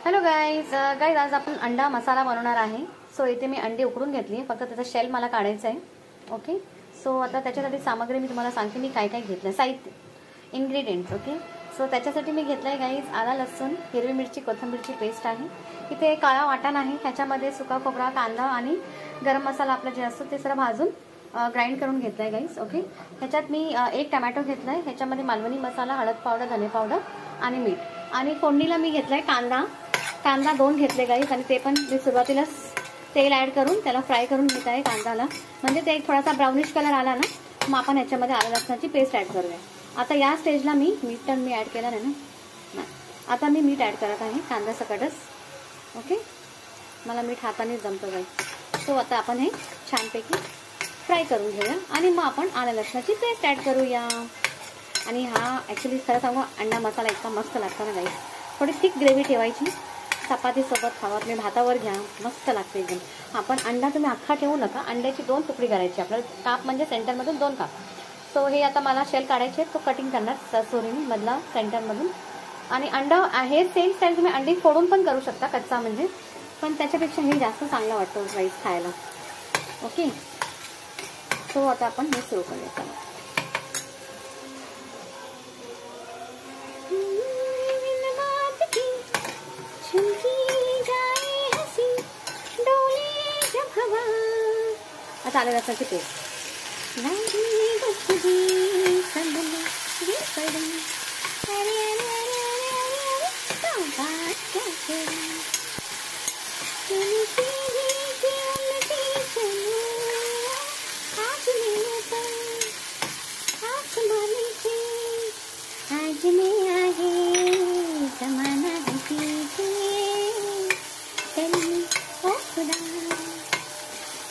Hello guys आज आपण अंडा मसाला बनवणार आहे. सो इथे मी अंडी उकडून घेतली, फक्त त्याचा शेल मला काढायचा आहे. ओके, सो आता त्याच्यासाठी सामग्री मी तुम्हाला सांगते मी काय काय घेतलं, साहित्य, इन्ग्रेडियंट्स. ओके, सो त्याच्यासाठी मी घेतलं आहे गाईज आला लसूण, हिरवी मिरची, कोथिंबीरची पेस्ट आहे. इथे काळा वाटण आहे, ह्याच्यामध्ये सुका खोबरा, कांदा आणि गरम मसाला आपला जे असतो ते सर्व भाजून ग्राइंड करून घेतलं आहे गाईज. ओके, ह्याच्यात मी एक टमॅटो घेतला आहे, ह्याच्यामध्ये मालवणी मसाला, हळद पावडर, धने पावडर आणि मीठ. आणि फोडणीला मी घेतला आहे कांदा 2 घेतले गाईज, आणि ते पण मी सुरुवातीला तेल ॲड करून त्याला फ्राय करून घेत आहे कांद्याला. म्हणजे ते थोडासा ब्राउनिश कलर आला ना, मग आपण ह्याच्यामध्ये आलं लसणाची पेस्ट ॲड करूया. आता या स्टेजला मीठ तर मी ॲड केलं नाही ना, आता मी मीठ ॲड करत आहे कांद्यासकटच. ओके, मला मीठ हातानेच जमतं गाईज. सो आता आपण हे छानपैकी फ्राय करून घेऊया आणि मग आपण आलं लसणाची पेस्ट ॲड करूया. आणि हा ॲक्च्युली खरं सांगू, अंडा मसाला इतका मस्त लागतो ना गाईज. थोडी थिक ग्रेव्ही ठेवायची, चपातीसोबत खावा, तुम्ही भातावर घ्या, मस्त लागते एकदम. आपण अंडा तुम्ही अख्खा ठेवू नका, अंड्याची 2 तुकडी करायची आपल्याला, काप म्हणजे सेंटरमधून 2 काप. सो हे आता मला शेल काढायचे, तो कटिंग करणार सोरीने मधला सेंटरमधून. आणि अंडा हे सेम स्टाईल तुम्ही अंडी फोडून पण करू शकता कच्चा म्हणजे, पण त्याच्यापेक्षा हे जास्त चांगला वाटतो राईस खायला. ओके, सो आता आपण हे सुरू करूया. आता आलं लसणाची पेस्ट,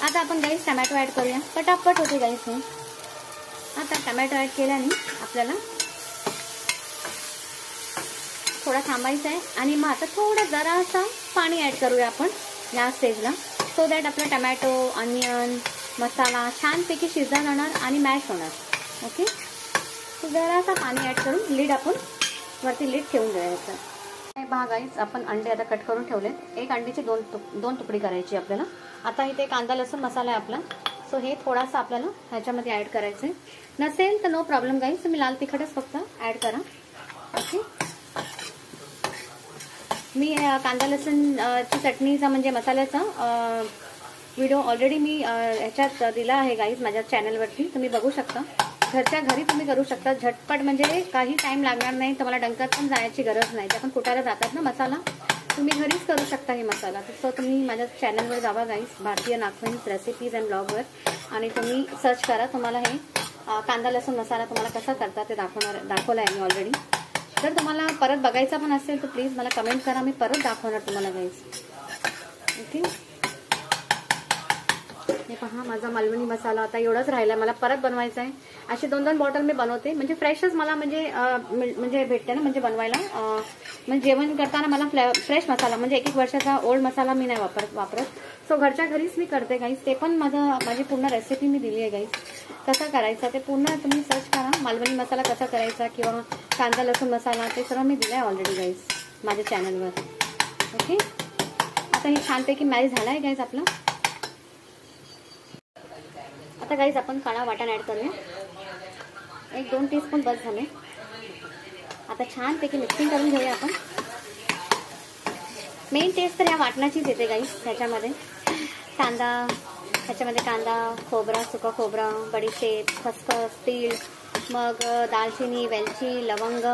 आता आपण गाईस टमॅटो ॲड करूया, पटापट होते गाईस हे. आता टमॅटो ॲड केल्याने आपल्याला थोडा थांबायचं आहे आणि मग आता थोडा जरासा पाणी ॲड करूया आपण या स्टेजला, सो दॅट आपला टमॅटो, अनियन, मसाला छानपैकी शिजला जाणार आणि मॅश होणार. ओके, सो जरासा पाणी ॲड करून लीड आपण वरती लीड ठेवून द्यायचं. पहा गाईस, आपण अंडे आता कट करून ठेवले. एक अंडीची 2 तुकडी करायची आपल्याला. आता इथे कांदा लसूण मसाला आहे आपला, सो हे थोडासा आपल्याला ह्याच्यामध्ये ॲड करायचं आहे. नसेल तर नो प्रॉब्लेम गाईस, तुम्ही लाल तिखटच फक्त ॲड करा. ओके, मी कांदा लसूणची चटणीचा म्हणजे मसाल्याचा व्हिडिओ ऑलरेडी मी ह्याच्यात दिला आहे गाईज माझ्या चॅनलवरती, तुम्ही बघू शकता. घरच्या घरी तुम्ही करू शकता, झटपट, म्हणजे काही टाइम लागणार नाही, तुम्हाला डंकात पण जायची गरज नाही. आपण कुटायला जातात ना मसाला, तुम्ही घरीच करू शकता हे मसाला. सो तुम्ही माझ्या चॅनलवर जावा गाईस, भारतीय नागपंच रेसिपीज अँड ब्लॉगवर, आणि तुम्ही सर्च करा. तुम्हाला हे कांदा लसूण मसाला तुम्हाला कसा करता ते दाखवला आहे मी ऑलरेडी. जर तुम्हाला परत बघायचा पण असेल तर प्लीज मला कमेंट करा, मी परत दाखवणार तुम्हाला गाईस. ओके, हे पहा माझा मालवणी मसाला आता एवढंच राहिला, मला परत बनवायचा आहे. अशी 2-2 बॉटल मी बनवते, म्हणजे फ्रेशच मला म्हणजे भेटते ना, म्हणजे बनवायला. म्हणजे जेवण करताना मला फ्रेश मसाला, म्हणजे 1-1 वर्षाचा ओल्ड मसाला मी नाही वापरत. सो घरच्या घरीच मी करते गाईस. ते पण माझी पूर्ण रेसिपी मी दिली आहे गाईस, कसं करायचं ते पूर्ण तुम्ही सर्च करा. मालवणी मसाला कसा करायचा किंवा कांदा लसूण मसाला, ते सर्व मी दिलं आहे ऑलरेडी गाईस माझ्या चॅनलवर. ओके, आता हे छानपैकी मॅश झाला आहे गाईस आपला. आता गाईज आपण काळा वाटण ॲड करूया, 1-2 टीस्पून बस झाले. आता छानपैकी मिक्सिंग करून घेऊया आपण. मेन टेस्ट तर या वाटणाचीच येते गाईज. ह्याच्यामध्ये कांदा, खोबरा, सुका खोबरा, बडीशेप, खसखस, तीळ, मग दालचिनी, वेलची, लवंग,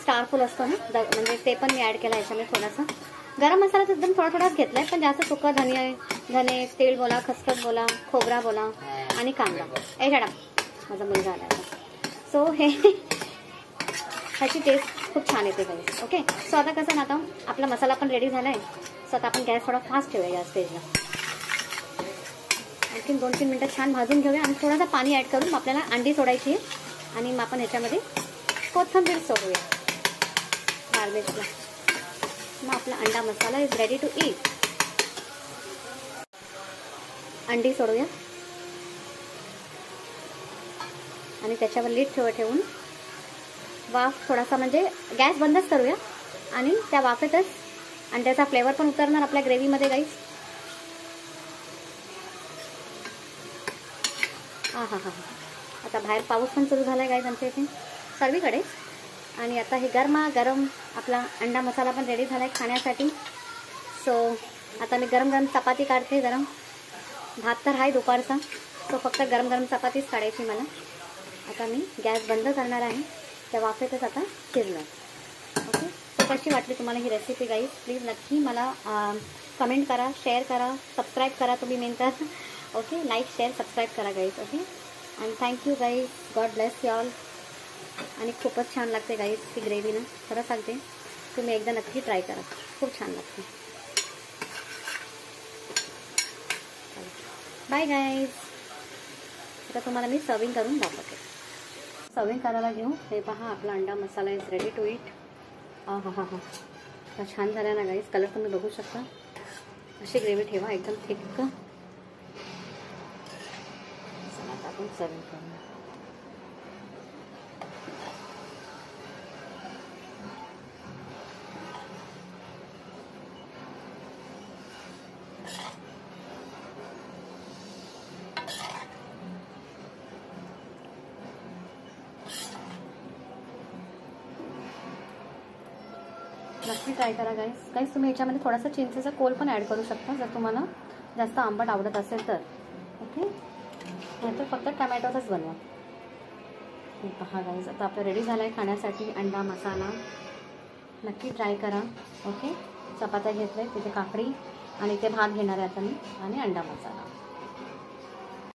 स्टारफूल असतो ना, म्हणजे ते पण मी ॲड केलं ह्याच्यामध्ये. थोडासा गरम मसाला तर एकदम थोडाच घेतलाय, पण जास्त सुका धने, तेल बोला, खसखस बोला, खोबरा बोला आणि कांदा. झाडा माझा मुलगा आला. सो ह्याची टेस्ट खूप छान येते गाईस. ओके, सो आता कसं ना, आता आपला मसाला पण रेडी झालाय. सो आता आपण गॅस थोडा फास्ट ठेवूया या स्टेजला. आणखी 2-3 मिनिटं छान भाजून घेऊया आणि थोडासा पाणी ॲड करून आपल्याला अंडी सोडायची आहे. आणि मग आपण ह्याच्यामध्ये कोथिंबीर सोडूया गार्निशला. मग आपला अंडा मसाला इज रेडी टू ईट. अंडी सोडूया आणि त्याच्यावर लीड ठेवून वाफ थोडासा, म्हणजे गॅस बंदच करूया आणि त्या वाफेतच अंड्याचा फ्लेवर पण उतरणार आपल्या ग्रेव्हीमध्ये गाईस. हा हा हा. आता बाहेर पाऊस पण सुरू झाला आहे गाईस आमच्या इथे सर्वीकडे. आणि आता हे गरम आपला अंडा मसाला पण रेडी झाला आहे खाण्यासाठी. सो आता मी गरम चपाती काढते. गरम भात तर आहे दुपारचा, सो फक्त गरम चपातीच काढायची मला. आता मी गॅस बंद करणार आहे. त्या वाफेतच आता शिजणार. ओके. सो कशी वाटली तुम्हाला ही रेसिपी गाईज? प्लीज नक्की मला कमेंट करा, शेअर करा, सबस्क्राईब करा तुम्ही मेन तर. ओके. लाईक शेअर सबस्क्राईब करा गाईज. ओके. आणि thank you guys. God bless you all. आणि खूपच छान लागते गाईज ती ग्रेव्ही ना, खरं सांगते. तुम्ही एकदा नक्की ट्राय करा, खूप छान लागते. Bye guys. आता तुम्हाला मी सर्विंग करून दाखवते. सर्विंग करायला घेऊ. हे पहा आपला अंडा मसाला इज रेडी टू इट. हा हा हा हा. छान झाला ना गाईज. कलर तुम्ही बघू शकता. अशी ग्रेव्ही ठेवा एकदम थिक. चला आता आपण सर्विंग करू. नक्की ट्राय करा गाईस. तुम्ही याच्यामध्ये थोडासा चिंचेचा कोल पण ॲड करू शकता जर तुम्हाला जास्त आंबट आवडत असेल तर. ओके. नाहीतर फक्त टमॅटोचाच बनवा. हे पहा गाईस आता आपलं रेडी झालं आहे खाण्यासाठी अंडा मसाला. नक्की ट्राय करा. ओके. चपात्या घेतल्या, तिथे काकडी आणि ते भात घेणार आहे आता मी, आणि अंडा मसाला.